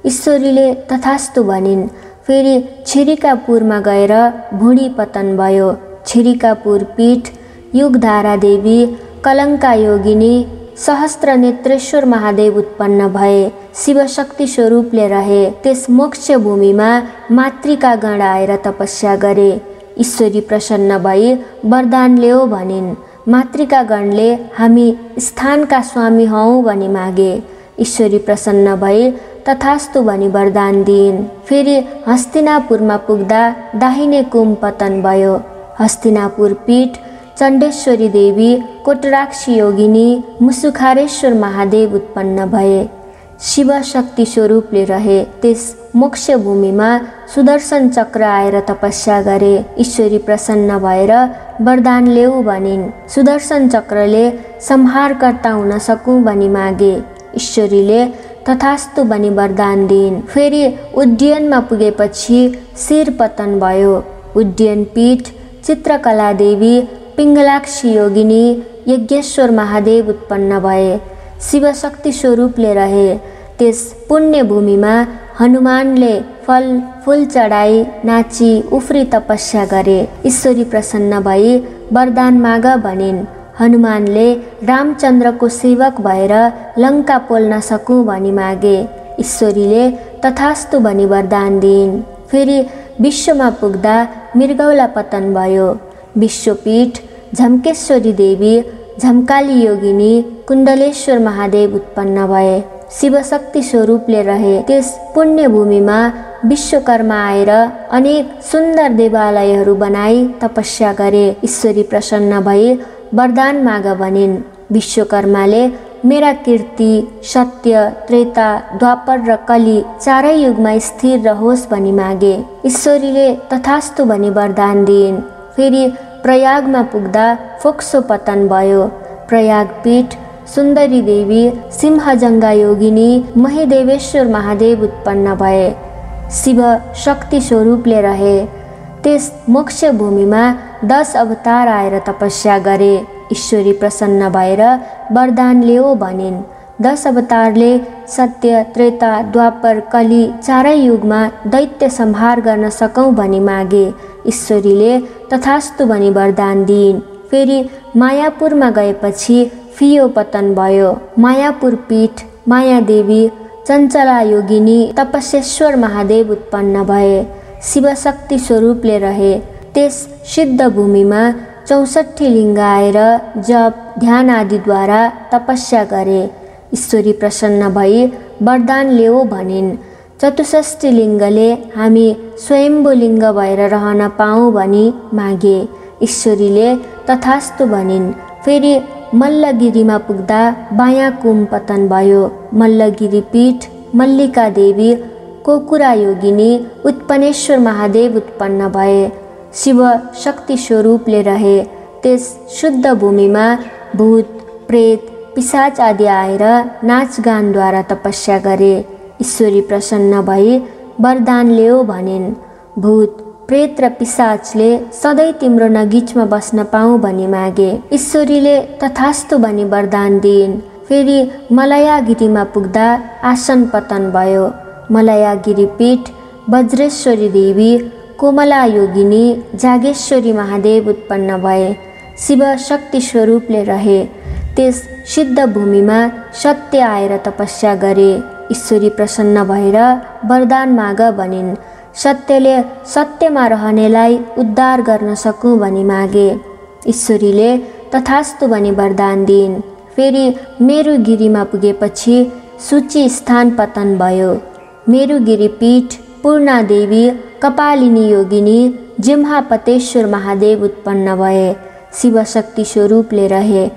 ईश्वरीले तथास्तु भनिन्। फेरि छिरिकापुरमा गएर भुँडी पतन भयो। छिरिकापुर पीठ युगधारा देवी कलङ्का योगिनी सहस्त्र नेत्रेश्वर महादेव उत्पन्न भए। शिवशक्ति स्वरूपले रहे। त्यस मोक्ष भूमिमा मातृका गण आएर तपस्या गरे। ईश्वरी प्रसन्न भई वरदान ल्याऊ भनिन्। मातृका गणले हामी स्थानका स्वामी हौँ भनी मागे। ईश्वरी प्रसन्न भई तथास्तु भनी वरदान दिइन्। फेरि हस्तिनापुरमा पुग्दा दाहिने कुम पतन भयो। हस्तिनापुर पीठ चण्डेश्वरी देवी कोटराक्षी योगिनी मुसुखारेश्वर महादेव उत्पन्न भए। शिवशक्ति स्वरूपले रहे। त्यस मोक्ष भूमिमा सुदर्शन चक्र आएर तपस्या गरे। ईश्वरी प्रसन्न भएर वरदान ल्याऊ भनिन्। सुदर्शन चक्रले संहारकर्ता हुन सकूँ भनी मागे। ईश्वरीले तथास्तु भनी वरदान दिइन्। फेरि उड्डयनमा पुगेपछि शिर पतन भयो। उड्डयन पीठ चित्रकला देवी पिङ्गलाक्षी योगिनी यज्ञेश्वर महादेव उत्पन्न भए। शिवशक्ति स्वरूपले रहे। त्यस पुण्य भूमिमा हनुमानले फल फूल चढाई नाची उफ्री तपस्या गरे। ईश्वरी प्रसन्न भई वरदान माग भनिन्। हनुमानले रामचन्द्रको सेवक भएर लङ्का पोल्न सकूँ भनी मागे। ईश्वरीले तथास्तु भनी वरदान दिइन्। फेरि विश्वमा पुग्दा मृगौला पतन भयो। विश्वपीठ झम्केश्वरी देवी झम्काली योगिनी कुण्डलेश्वर महादेव उत्पन्न भए। शिवशक्ति स्वरूपले रहे। त्यस पुण्य भूमिमा विश्वकर्मा आएर अनेक सुन्दर देवालयहरू बनाई तपस्या गरे। ईश्वरी प्रसन्न भई वरदान माग भनिन्। विश्वकर्माले मेरा कीर्ति सत्य त्रेता द्वापर र कली चारै युगमा स्थिर रहोस् भनी मागे। ईश्वरीले तथास्तु भनी वरदान दिइन्। फेरि प्रयागमा पुग्दा फोक्सो पतन भयो। प्रयाग पीठ सुन्दरी देवी सिंहजङ्गा योगिनी महेदेवेश्वर महादेव उत्पन्न भए। शिव शक्ति स्वरूपले रहे। त्यस मोक्ष भूमिमा 10 अवतार आएर तपस्या गरे। ईश्वरी प्रसन्न भएर वरदान ल्याऊ भनिन्। 10 अवतारले सत्य त्रेता द्वापर कली चारै युगमा दैत्य संहार गर्न सकौँ भनी मागे। ईश्वरीले तथास्तु भनी वरदान दिइन्। फेरि मायापुरमा गएपछि फियो पतन भयो। मायापुर पीठ मायादेवी चञ्चला योगिनी तपस्येश्वर महादेव उत्पन्न भए। शिवशक्ति स्वरूपले रहे। त्यस सिद्ध भूमिमा 64 लिङ्ग आएर जप ध्यान आदिद्वारा तपस्या गरे। ईश्वरी प्रसन्न भई वरदान ल्याऊ भनिन्। चतुष्षष्ठी लिङ्गले हामी स्वयम्भू लिङ्ग भएर रहन पाऊँ भनी मागे। ईश्वरीले तथास्तु भनिन्। फेरि मल्लगिरीमा पुग्दा बायाँ कुम पतन भयो। मल्लगिरी पीठ मल्लिका देवी, कोकुरा योगिनी, उत्पन्नेश्वर महादेव उत्पन्न भए। शिव शक्ति स्वरूपले रहे। त्यस शुद्ध भूमिमा भूत प्रेत पिशाच आदि आएर नाचगानद्वारा तपस्या गरे। ईश्वरी प्रसन्न भई वरदान ल्याऊ भनिन्। भूत प्रेत र पिशाचले सधैँ तिम्रो नगिचमा बस्न पाऊँ भनी मागे। ईश्वरीले तथास्तु भनी वरदान दिइन्। फेरि मलयागिरीमा पुग्दा आसन पतन भयो। मलयागिरी पीठ वज्रेश्वरी देवी, कोमला योगिनी, जागेश्वरी महादेव उत्पन्न भए। शिव शक्ति स्वरूपले रहे। त्यस सिद्ध भूमिमा सत्य आएर तपस्या गरे। ईश्वरी प्रसन्न भएर वरदान माग भनिन्। सत्यले सत्यमा रहनेलाई उद्धार गर्न सकूँ भनी मागे। ईश्वरीले तथास्तु भनी वरदान दिइन्। फेरि मेरुगिरीमा पुगेपछि सूची स्थान पतन भयो। मेरुगिरी पीठ पूर्णा देवी, कपालिनी योगिनी, जिम्हापतेश्वर महादेव उत्पन्न भए। शिव शक्ति स्वरूपले रहे।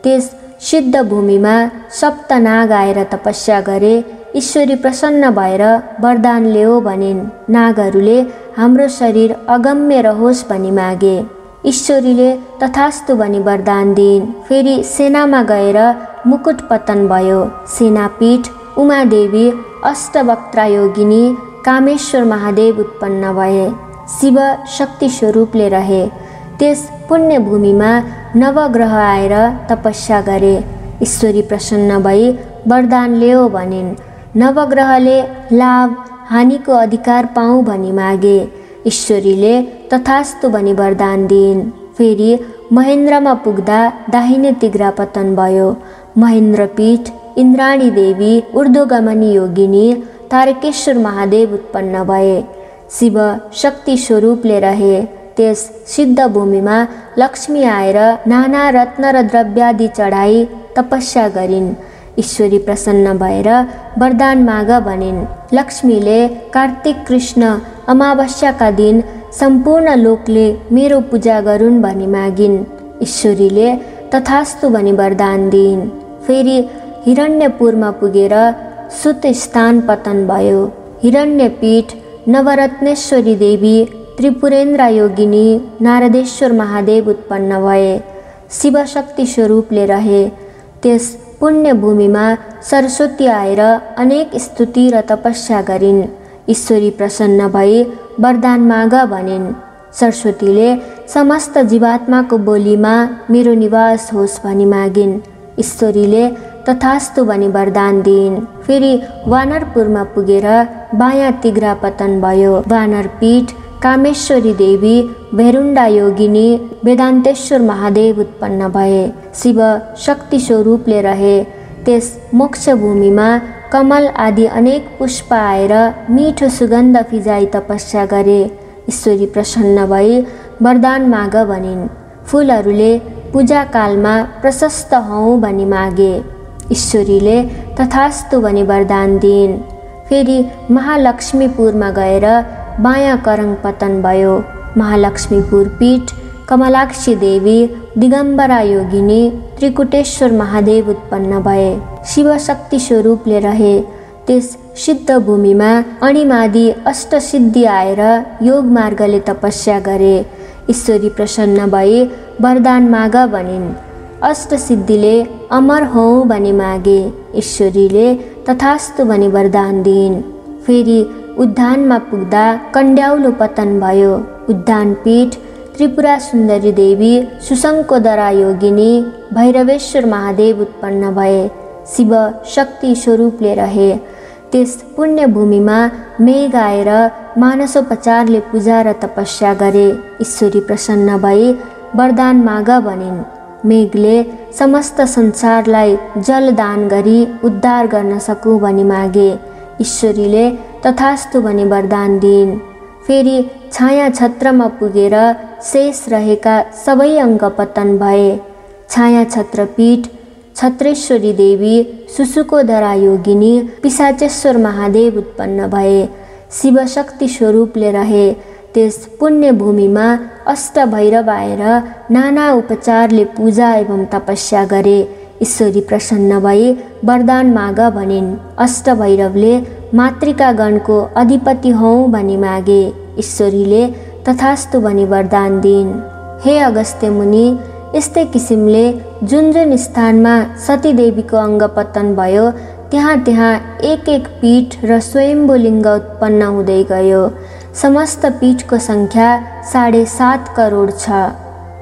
त्यस सिद्ध भूमिमा सप्तनाग आएर तपस्या गरे। ईश्वरी प्रसन्न भएर वरदान ल्याऊ भनिन्। नागहरूले हाम्रो शरीर अगम्य रहोस् भनी मागे। ईश्वरीले तथास्तु भनी वरदान दिइन्। फेरि सेनामा गएर मुकुट पतन भयो। सेनापीठ उमादेवी, अष्टवक्त्रा योगिनी, कामेश्वर महादेव उत्पन्न भए। शिव शक्ति स्वरूपले रहे। त्यस पुण्य भूमिमा नवग्रह आएर तपस्या गरे। ईश्वरी प्रसन्न भई वरदान ल्याऊ भनिन्। नवग्रहले लाभ हानिको अधिकार पाऊँ भनी मागे। ईश्वरीले तथास्तु भनी वरदान दिइन्। फेरि महेन्द्रमा पुग्दा दाहिने तिघ्रा पतन भयो। महेन्द्रपीठ इन्द्राणी देवी, ऊर्ध्वगमनी योगिनी, तारकेश्वर महादेव उत्पन्न भए। शिव शक्ति स्वरूपले रहे। त्यस सिद्ध भूमिमा लक्ष्मी आएर नाना रत्न र द्रव्यादि चढाई तपस्या गरिन्। ईश्वरी प्रसन्न भएर वरदान माग भनिन्। लक्ष्मीले कार्तिक कृष्ण अमावस्याका दिन सम्पूर्ण लोकले मेरो पूजा गरून् भनी मागिन्। ईश्वरीले तथास्तु भनी वरदान दिइन्। फेरि हिरण्यपुरमा पुगेर सुत स्थान पतन भयो। हिरण्यपीठ नवरत्नेश्वरी देवी, त्रिपुरेन्द्र योगिनी, नारदेश्वर महादेव उत्पन्न भए। शिव शक्ति स्वरूपले रहे। त्यस पुण्य भूमिमा सरस्वती आएर अनेक स्तुति र तपस्या गरिन्। ईश्वरी प्रसन्न भई वरदान माग भनिन्। सरस्वतीले समस्त जीवात्माको बोलीमा मेरो निवास होस् भनी मागिन्। ईश्वरीले तथास्तु भनी वरदान दिइन्। फेरि वानरपुरमा पुगेर बायाँ तिघ्रा पतन भयो। वानरपीठ कामेश्वरी देवी, भेरुण्डा योगिनी, वेदान्तेश्वर महादेव उत्पन्न भए। शिव शक्ति स्वरूपले रहे। त्यस मोक्ष भूमिमा कमल आदि अनेक पुष्प आएर मिठो सुगन्ध फिजाई तपस्या गरे। ईश्वरी प्रसन्न भई वरदान माग भनिन्। फूलहरूले पूजा कालमा प्रशस्त हौँ भनी मागे। ईश्वरीले तथास्तु भनी वरदान दिइन्। फेरि महालक्ष्मीपुरमा गएर बायाँ करङ पतन भयो। महालक्ष्मीपुर पीठ कमलाक्षी देवी, दिगम्बरा योगिनी, त्रिकुटेश्वर महादेव उत्पन्न भए। शिव शक्ति स्वरूपले रहे। त्यस सिद्ध भूमिमा अणिमादि अष्टसिद्धि आएर योग मार्गले तपस्या गरे। ईश्वरी प्रसन्न भई वरदान माग भनिन्। अष्टसिद्धिले अमर हौँ भनी मागे। ईश्वरीले तथास्तु भनी वरदान दिइन्। फेरि उद्यानमा पुग्दा कन्ड्याउलो पतन भयो। उद्यानपीठ त्रिपुरा सुन्दरी देवी, सुशङ्कोदरा योगिनी, भैरवेश्वर महादेव उत्पन्न भए। शिव शक्ति स्वरूपले रहे। त्यस पुण्य भूमिमा मेघ आएर मानसोपचारले पूजा र तपस्या गरे। ईश्वरी प्रसन्न भई वरदान माग भनिन्। मेघले समस्त संसारलाई जल दान गरी उद्धार गर्न सकूँ भनी मागे। ईश्वरीले तथास्तु भनी वरदान दिइन्। फेरि छाया छत्रमा पुगेर शेष रहेका सबै अङ्ग पतन भए। छाया छत्रपीठ छत्रेश्वरी देवी, सुसुकोधरा योगिनी, पिशाचेश्वर महादेव उत्पन्न भए। शिवशक्ति स्वरूपले रहे। त्यस पुण्य भूमिमा अष्टभैरव आएर नाना उपचारले पूजा एवं तपस्या गरे। ईश्वरी प्रसन्न भई वरदान माग भनिन्। अष्टभैरवले मातृकागणको अधिपति हौ भनी मागे। ईश्वरीले तथास्तु भनी वरदान दिइन्। हे अगस्त्य मुनि, यस्तै किसिमले जुन जुन स्थानमा सतीदेवीको अङ्गपतन भयो त्यहाँ त्यहाँ एक एक पीठ र स्वयम्भू लिङ्ग उत्पन्न हुँदै गयो। समस्त पीठको सङ्ख्या 7.5 करोड छ।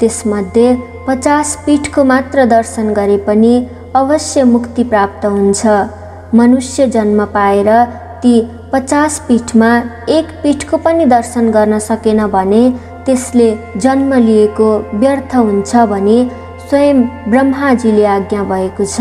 त्यसमध्ये 50 पीठको मात्र दर्शन गरे पनि अवश्य मुक्ति प्राप्त हुन्छ। मनुष्य जन्म पाएर ती 50 पीठमा एक पीठको पनि दर्शन गर्न सकेन भने त्यसले जन्म लिएको व्यर्थ हुन्छ भनी स्वयं ब्रह्माजीले आज्ञा भएको छ।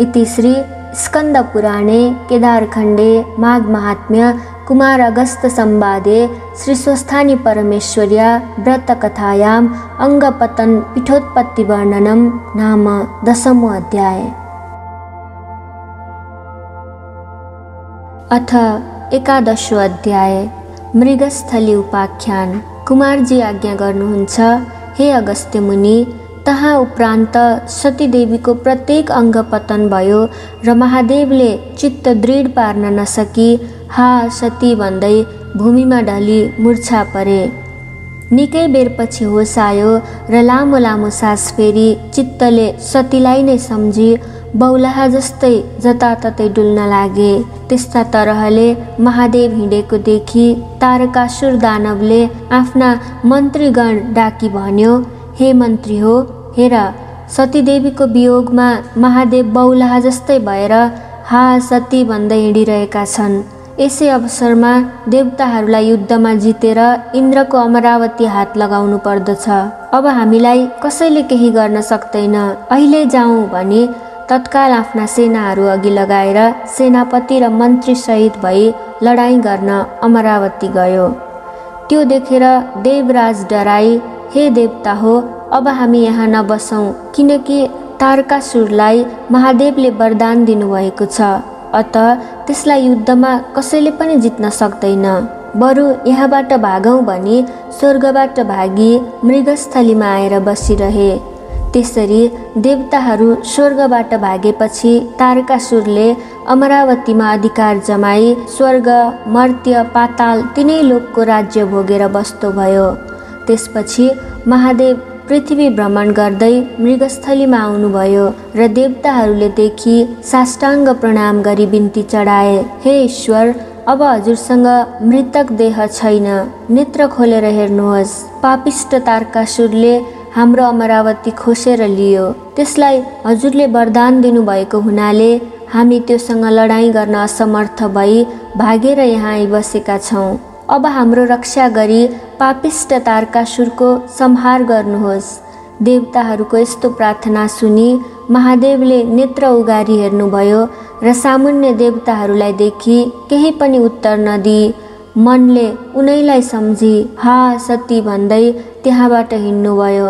इति श्री स्कन्द पुराणे केदारखण्डे माघ महात्म्य कुमार अगस्त संवादे श्री स्वस्थानी परमेश्वर्या व्रतकथायाम् अङ्गपतन पीठोत्पत्ति वर्णनम नाम 10मो अध्याय। अथ 11 अध्याय। मृगस्थली उपाख्यान। कुमारजी आज्ञा गर्नुहुन्छ, हे अगस्त्य मुनि, तहाँ उपरान्त सतीदेवीको प्रत्येक अङ्गपतन भयो र महादेवले चित्त दृढ पार्न नसकी हा सती भन्दै भूमिमा ढली मूर्छा परे। निकै बेरपछि होस आयो र लामो लामो सास फेरी चित्तले सतीलाई नै सम्झी बौलाहा जस्तै जताततै डुल्न लागे। त्यस्ता तरहले महादेव हिँडेको देखि तारकासुर दानवले आफ्ना मन्त्रीगण डाकी भन्यो, हे मन्त्री हो, हेर, सतीदेवीको वियोगमा महादेव बौलाहा जस्तै भएर हा सती भन्दै हिँडिरहेका छन्। यसै अवसरमा देवताहरूलाई युद्धमा जितेर इन्द्रको अमरावती हात लगाउनु पर्दछ। अब हामीलाई कसैले केही गर्न सक्दैन, अहिले जाउँ भनी तत्काल आफ्ना सेनाहरू अघि लगाएर सेनापति र मन्त्री सहित भई लडाईँ गर्न अमरावती गयो। त्यो देखेर देवराज डराई, हे देवता हो, अब हामी यहाँ नबसौँ, किनकि तारकासुरलाई महादेवले वरदान दिनुभएको छ। अत त्यसलाई युद्धमा कसैले पनि जित्न सक्दैन। बरु यहाँबाट भागौँ भनी स्वर्गबाट भागी मृगस्थलीमा आएर बसिरहे। त्यसरी देवताहरू स्वर्गबाट भागेपछि तारकासुरले अमरावतीमा अधिकार जमाई स्वर्ग, मर्त्य, पाताल तीनै लोकको राज्य भोगेर बस्तो भयो। त्यसपछि महादेव पृथ्वी भ्रमण गर्दै मृगस्थलीमा आउनुभयो र देवताहरूले देखि साष्टाङ्ग प्रणाम गरी बिन्ती चढाए, हे ईश्वर, अब हजुरसँग मृतक देह छैन, नेत्र खोलेर हेर्नुहोस्। पापिष्ट तारकासुरले हाम्रो अमरावती खोसेर लियो। त्यसलाई हजुरले वरदान दिनुभएको हुनाले हामी त्योसँग लडाईँ गर्न असमर्थ भई भागेर यहाँ आइबसेका छौँ। अब हाम्रो रक्षा गरी पापिष्ट तारकासुरको संहार गर्नुहोस्। देवताहरूको यस्तो प्रार्थना सुनि महादेवले नेत्र उगारी हेर्नुभयो र सामान्य देवताहरूलाई देखि केही पनि उत्तर नदिई मनले उनैलाई सम्झी हा सती भन्दै त्यहाँबाट हिँड्नुभयो।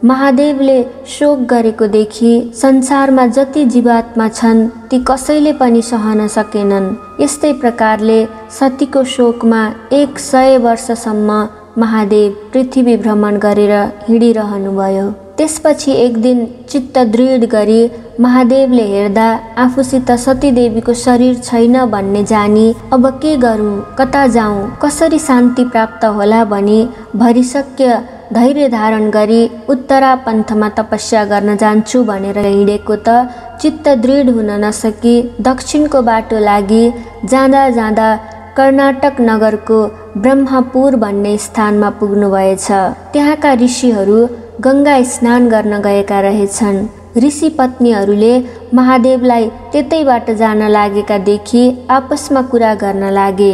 महादेवले शोक गरेको देखि संसारमा जति जीवात्मा छन् ती कसैले पनि सहन सकेनन्। यस्तै प्रकारले सतीको शोकमा 100 वर्षसम्म महादेव पृथ्वी भ्रमण गरेर हिँडिरहनुभयो। त्यसपछि एक दिन चित्त दृढ गरी महादेवले हेर्दा आफूसित सतीदेवीको शरीर छैन भन्ने जानी अब के गरौँ, कता जाउँ, कसरी शान्ति प्राप्त होला भनी भरिसक्य धैर्य धारण गरी उत्तरा पन्थमा तपस्या गर्न जान्छु भनेर हिँडेको त चित्त दृढ हुन नसकी दक्षिणको बाटो लागि जाँदा जाँदा कर्नाटक नगरको ब्रह्मपुर भन्ने स्थानमा पुग्नुभएछ। त्यहाँका ऋषिहरू गङ्गा स्नान गर्न गएका रहेछन्। ऋषि पत्नीहरूले महादेवलाई त्यतैबाट जान लागेका देखि आपसमा कुरा गर्न लागे,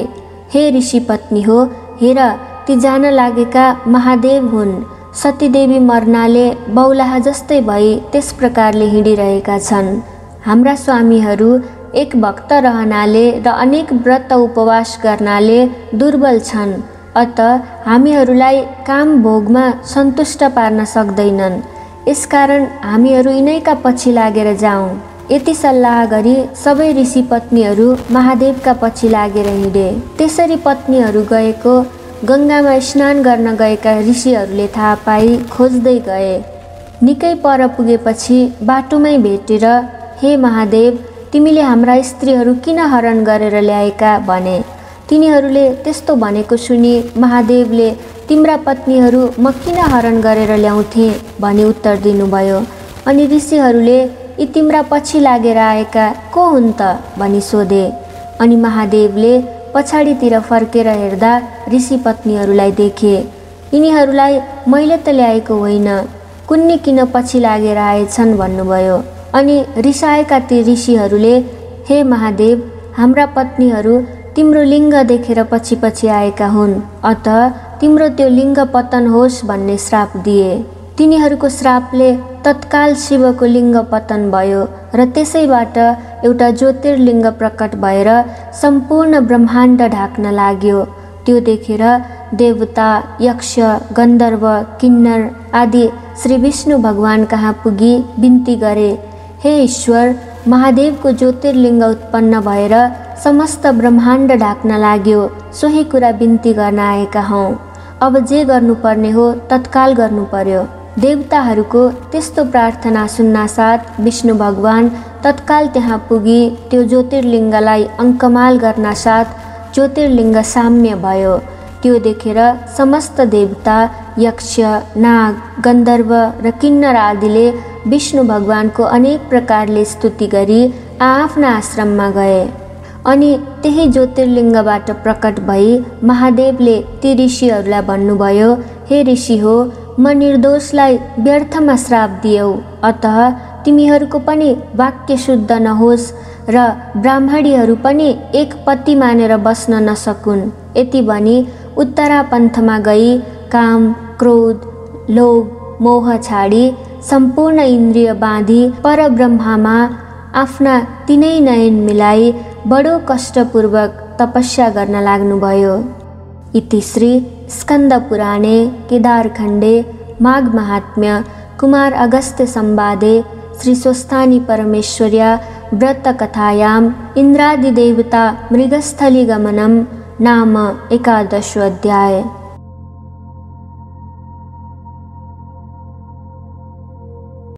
हे ऋषि पत्नी हो, हेर, ती जान लागेका महादेव हुन्। सतीदेवी मर्नाले बौलाहा जस्तै भई त्यस प्रकारले हिँडिरहेका छन्। हाम्रा स्वामीहरू एक भक्त रहनाले र अनेक व्रत उपवास गर्नाले दुर्बल छन्। अत हामीहरूलाई काम भोगमा सन्तुष्ट पार्न सक्दैनन्। यसकारण हामीहरू यिनैका पछि लागेर जाउँ। यति सल्लाह गरी सबै ऋषि पत्नीहरू महादेवका पछि लागेर हिँडे। त्यसरी पत्नीहरू गएको गङ्गामा स्नान गर्न गएका ऋषिहरूले थाहा पाई खोज्दै गए। निकै पर पुगेपछि बाटोमै भेटेर, हे महादेव, तिमीले हाम्रा स्त्रीहरू किन हरण गरेर ल्याएका भने। तिनीहरूले त्यस्तो भनेको सुनि महादेवले, तिम्रा पत्नीहरू म किन हरण गरेर ल्याउँथे भनी उत्तर दिनुभयो। अनि ऋषिहरूले, यी तिम्रा पछि लागेर आएका को हुन् त भनी सोधे। अनि महादेवले पछाडितिर फर्केर हेर्दा ऋषि पत्नीहरूलाई देखे। यिनीहरूलाई मैले त ल्याएको होइन, कुन्नी किन पछि लागेर आएछन् भन्नुभयो। अनि रिसाएका ती ऋषिहरूले, हे महादेव, हाम्रा पत्नीहरू तिम्रो लिङ्ग देखेर पछि पछि आएका हुन्, अत तिम्रो त्यो लिङ्ग पतन होस् भन्ने श्राप दिए। तिनीहरूको श्रापले तत्काल शिवको लिङ्ग पतन भयो र त्यसैबाट एउटा ज्योतिर्लिङ्ग प्रकट भएर सम्पूर्ण ब्रह्माण्ड ढाक्न लाग्यो। त्यो देखेर देवता, यक्ष, गन्धर्व, किन्नर आदि श्री विष्णु भगवान कहाँ पुगी बिन्ती गरे, हे ईश्वर, महादेवको ज्योतिर्लिङ्ग उत्पन्न भएर समस्त ब्रह्माण्ड ढाक्न लाग्यो, सोही कुरा बिन्ती गर्न आएका हौँ। अब जे गर्नुपर्ने हो तत्काल गर्नु पर्यो। देवताहरूको त्यस्तो प्रार्थना सुन्नासाथ विष्णु भगवान तत्काल त्यहाँ पुगी त्यो ज्योतिर्लिङ्गलाई अङ्कमाल गर्नासाथ ज्योतिर्लिङ्ग साम्य भयो। त्यो देखेर समस्त देवता, यक्ष, नाग, गन्धर्व र किन्नर आदिले विष्णु भगवानको अनेक प्रकारले स्तुति गरी आआफ्ना आश्रममा गए। अनि त्यही ज्योतिर्लिङ्गबाट प्रकट भई महादेवले ती ऋषिहरूलाई भन्नुभयो, हे ऋषि हो, म निर्दोषलाई व्यर्थमा श्राप दियौ, अतः तिमीहरूको पनि वाक्य शुद्ध नहोस् र ब्राह्मणीहरू पनि एक पति मानेर बस्न नसकुन्। यति भनी उत्तरापन्थमा गई काम, क्रोध, लोभ, मोह छाडी सम्पूर्ण इन्द्रिय बाँधी परब्रह्ममा आफ्ना तीनै नयन मिलाई बडो कष्टपूर्वक तपस्या गर्न लाग्नुभयो। इति श्री स्कन्द पुराणे केदारखण्डे माघ महात्म्य कुमार अगस्त्य संवादे श्री स्वस्थानी परमेश्वर्या व्रतकथायाम् इन्द्रादिदेवता मृगस्थली गमनम् नाम 11 अध्याय।